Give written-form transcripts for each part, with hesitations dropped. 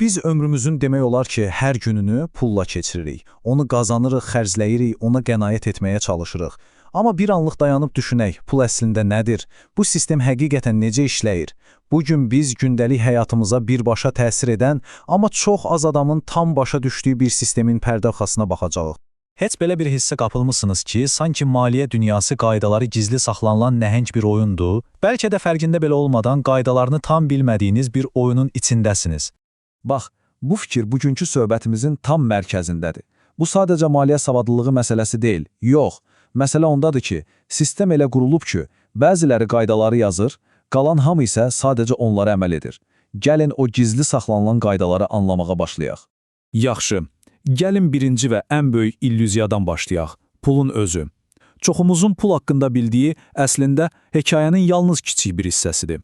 Biz ömrümüzün demək olar ki, hər gününü pulla keçiririk. Onu qazanırıq, xərcləyirik, ona qənaət etməyə çalışırıq. Amma bir anlıq dayanıb düşünək, pul əslində nədir? Bu sistem həqiqətən necə işləyir? Bugün biz gündəlik həyatımıza birbaşa təsir edən, amma çox az adamın tam başa düşdüyü bir sistemin pərdə arxasına baxacağıq. Heç belə bir hissə qapılmısınız ki, sanki maliyyə dünyası qaydaları gizli saxlanılan nəhəng bir oyundur, bəlkə də fərqində belə olmadan qaydalarını tam bilmədiyiniz bir oyunun içindəsiniz. Bax, bu fikir bugünkü söhbətimizin tam mərkəzindədir. Bu sadəcə maliyyə savadlılığı məsələsi deyil, yox. Məsələ ondadır ki, sistem elə qurulub ki, bəziləri qaydaları yazır, qalan hamı isə sadəcə onlara əməl edir. Gəlin o gizli saxlanılan qaydaları anlamağa başlayaq. Yaxşı. Gəlin birinci və ən böyük illüziyadan başlayaq, pulun özü. Çoxumuzun pul haqqında bildiyi əslində hekayənin yalnız kiçik bir hissəsidir.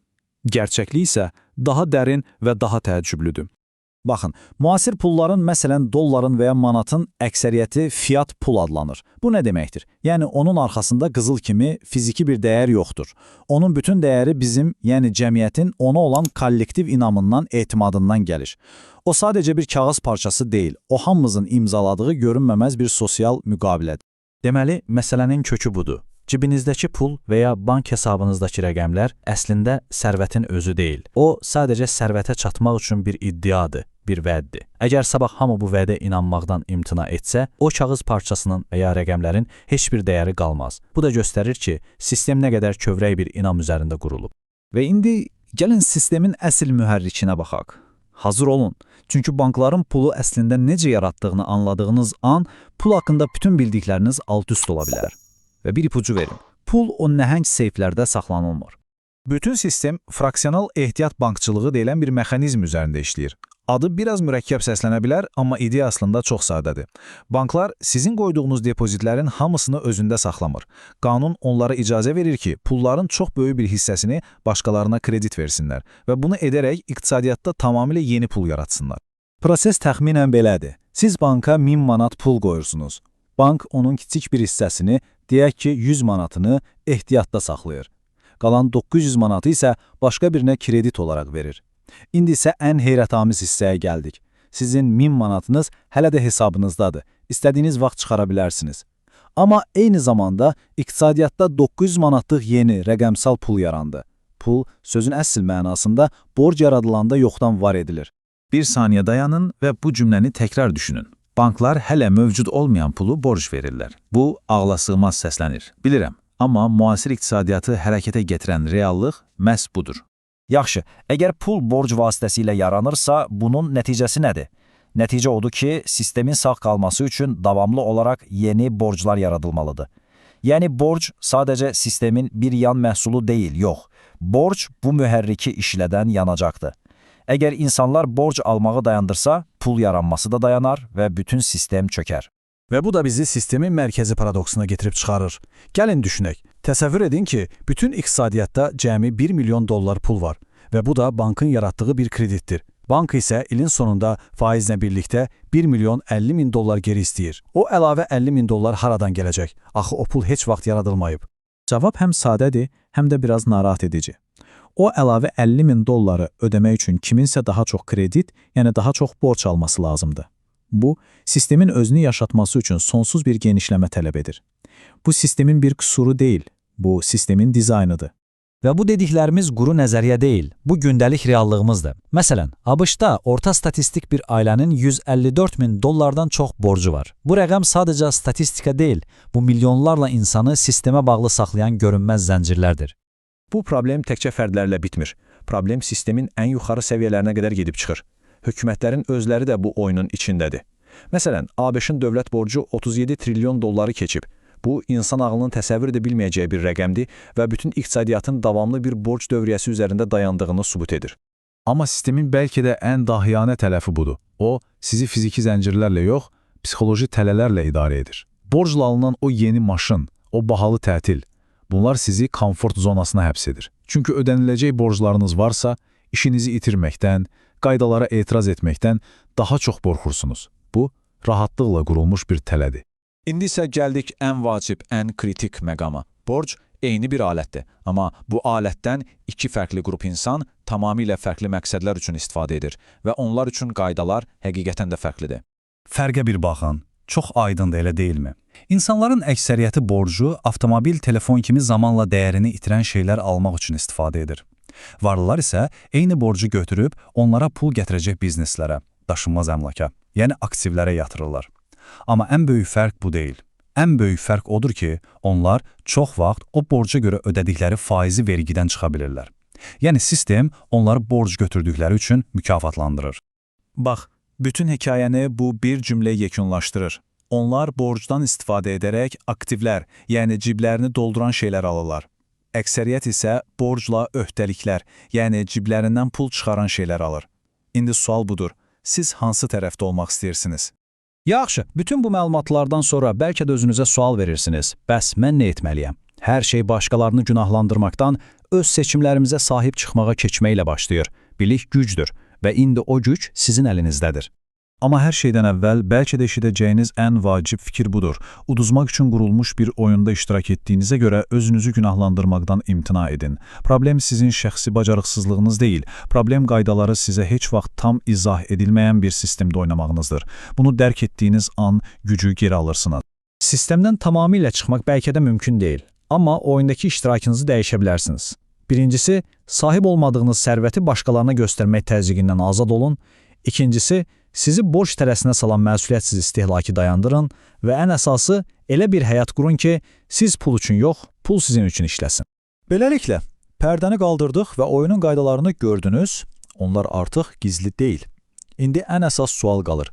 Gerçəklik isə daha dərin və daha təəccüblüdür. Baxın, müasir pulların, məsələn, dolların və ya manatın əksəriyyəti fiat pul adlanır. Bu nə deməkdir? Yəni, onun arxasında qızıl kimi fiziki bir dəyər yoxdur. Onun bütün dəyəri bizim, yəni cəmiyyətin ona olan kollektiv inamından, etimadından gəlir. O sadəcə bir kağız parçası deyil, o hamımızın imzaladığı görünməməz bir sosial müqavilədir. Deməli, məsələnin kökü budur. Cibinizdəki pul və ya bank hesabınızdakı rəqəmlər əslində sərvətin özü deyil. O, sadəcə sərvətə çatmaq üçün bir iddiadır, bir vəddir. Əgər sabah hamı bu vədə inanmaqdan imtina etsə, o kağız parçasının və ya rəqəmlərin heç bir dəyəri qalmaz. Bu da göstərir ki, sistem nə qədər kövrək bir inam üzərində qurulub. Və indi gəlin sistemin əsl mühərrikinə baxaq. Hazır olun. Çünki bankların pulu əslində necə yaratdığını anladığınız an, pul haqqında bütün bildikləriniz alt-üst ola bilər. Və bir ipucu verin. Pul o nəhəng seyflərdə saxlanılmır. Bütün sistem fraksional ehtiyat bankçılığı deyilən bir mexanizm üzərində işləyir. Adı biraz mürəkkəb səslənə bilər, amma ideya aslında çox sadədir. Banklar sizin qoyduğunuz depozitlərin hamısını özündə saxlamır. Qanun onlara icazə verir ki, pulların çox böyük bir hissəsini başqalarına kredit versinlər və bunu edərək iqtisadiyyatda tamamilə yeni pul yaratsınlar. Proses təxminən belədir. Siz banka 1000 manat pul qoyursunuz. Bank onun kiçik bir hissəsini, deyək ki, 100 manatını ehtiyatda saxlayır. Qalan 900 manatı isə başqa birinə kredit olaraq verir. İndi isə ən heyrətamiz hissəyə gəldik. Sizin 1000 manatınız hələ də hesabınızdadır. İstədiyiniz vaxt çıxara bilərsiniz. Amma eyni zamanda iqtisadiyyatda 900 manatlıq yeni rəqəmsal pul yarandı. Pul, sözün əsl mənasında borc yaradılanda yoxdan var edilir. Bir saniyə dayanın və bu cümləni təkrar düşünün. Banklar hələ mövcud olmayan pulu borc verirlər. Bu, ağla sığmaz səslənir. Bilirəm, amma müasir iqtisadiyyatı hərəkətə gətirən reallıq məhz budur. Yaxşı, əgər pul borc vasitəsilə yaranırsa, bunun nəticəsi nədir? Nəticə odur ki, sistemin sağ qalması üçün davamlı olaraq yeni borclar yaradılmalıdır. Yəni, borc sadəcə sistemin bir yan məhsulu deyil, yox. Borc bu mühərriki işlədən yanacaqdır. Əgər insanlar borc almağı dayandırsa, pul yaranması da dayanar və bütün sistem çökər. Və bu da bizi sistemin mərkəzi paradoksuna getirib çıxarır. Gəlin düşünək. Təsəvvür edin ki, bütün iqtisadiyyatda cəmi 1 milyon dollar pul var və bu da bankın yaratdığı bir kreditdir. Bank isə ilin sonunda faizlə birlikdə 1 milyon 50 min dollar geri istəyir. O əlavə 50 min dollar haradan gələcək? Axı o pul heç vaxt yaradılmayıb. Cavab həm sadədir, həm də biraz narahat edici. O əlavə 50 min dolları ödəmək üçün kiminsə daha çox kredit, yəni daha çox borc alması lazımdır. Bu, sistemin özünü yaşatması üçün sonsuz bir genişləmə tələb edir. Bu sistemin bir qüsuru deyil, bu sistemin dizaynıdır. Və bu dediklərimiz quru nəzəriyyə deyil, bu gündəlik reallığımızdır. Məsələn, ABŞ-da orta statistik bir ailənin 154 min dollardan çox borcu var. Bu rəqəm sadəcə statistika deyil, bu milyonlarla insanı sistemə bağlı saxlayan görünməz zəncirlərdir. Bu problem təkcə fərdlərlə bitmir. Problem sistemin ən yuxarı səviyyələrinə qədər gedib çıxır. Hökumətlərin özləri də bu oyunun içindədir. Məsələn, ABŞ-ın dövlət borcu 37 trilyon dolları keçib. Bu, insan ağlının təsəvvür edə bilməyəcəyi bir rəqəmdir və bütün iqtisadiyyatın davamlı bir borc dövriyyəsi üzərində dayandığını sübut edir. Amma sistemin bəlkə də ən dahiyanə tərəfi budur. O, sizi fiziki zəncirlərlə yox, psixoloji tələlərlə idarə edir. Borcla alınan o yeni maşın, o bahalı tətil, bunlar sizi komfort zonasına həbs edir. Çünki ödəniləcək borclarınız varsa, işinizi itirməkdən, qaydalara etiraz etməkdən daha çox qorxursunuz. Bu, rahatlıqla qurulmuş bir tələdir. İndi isə gəldik ən vacib, ən kritik məqama. Borc eyni bir alətdir, amma bu alətdən iki fərqli qrup insan tamamilə fərqli məqsədlər üçün istifadə edir və onlar üçün qaydalar həqiqətən də fərqlidir. Fərqə bir baxın. Çox aydındır, elə deyilmi? İnsanların əksəriyyəti borcu avtomobil, telefon kimi zamanla dəyərini itirən şeylər almaq üçün istifadə edir. Varlılar isə eyni borcu götürüb onlara pul gətirəcək bizneslərə, daşınmaz əmlaka, yəni aktivlərə yatırırlar. Amma ən böyük fərq bu deyil. Ən böyük fərq odur ki, onlar çox vaxt o borca görə ödədikləri faizi vergidən çıxa bilirlər. Yəni sistem onları borc götürdükləri üçün mükafatlandırır. Bax, bütün hekayəni bu bir cümlə yekunlaşdırır. Onlar borcdan istifadə edərək aktivlər, yəni ciblərini dolduran şeylər alırlar. Əksəriyyət isə borcla öhdəliklər, yəni ciblərindən pul çıxaran şeylər alır. İndi sual budur, siz hansı tərəfdə olmaq istəyirsiniz? Yaxşı, bütün bu məlumatlardan sonra bəlkə də özünüzə sual verirsiniz. Bəs mən nə etməliyəm? Hər şey başqalarını günahlandırmaqdan öz seçimlərimizə sahib çıxmağa keçməklə başlayır. Bilik gücdür və indi o güc sizin əlinizdədir. Amma hər şeydən əvvəl bəlkə də eşidəcəyiniz ən vacib fikir budur. Uduzmaq üçün qurulmuş bir oyunda iştirak etdiyinizə görə özünüzü günahlandırmaqdan imtina edin. Problem sizin şəxsi bacarıqsızlığınız deyil. Problem qaydaları sizə heç vaxt tam izah edilməyən bir sistemdə oynamağınızdır. Bunu dərk etdiyiniz an gücü geri alırsınız. Sistemdən tamamilə çıxmaq bəlkə də mümkün deyil. Amma oyundakı iştirakınızı dəyişə bilərsiniz. Birincisi, sahib olmadığınız sərvəti başqalarına göstərmək təzyiqindən azad olun. İkincisi, sizi borc tərəsinə salan məsuliyyətsiz istehlakı dayandırın və ən əsası elə bir həyat qurun ki, siz pul üçün yox, pul sizin üçün işləsin. Beləliklə, pərdəni qaldırdıq və oyunun qaydalarını gördünüz, onlar artıq gizli deyil. İndi ən əsas sual qalır.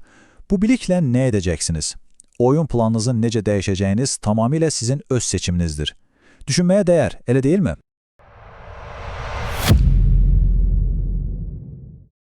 Bu biliklə nə edəcəksiniz? Oyun planınızın necə dəyişəcəyiniz tamamilə sizin öz seçiminizdir. Düşünməyə dəyər, elə deyilmi?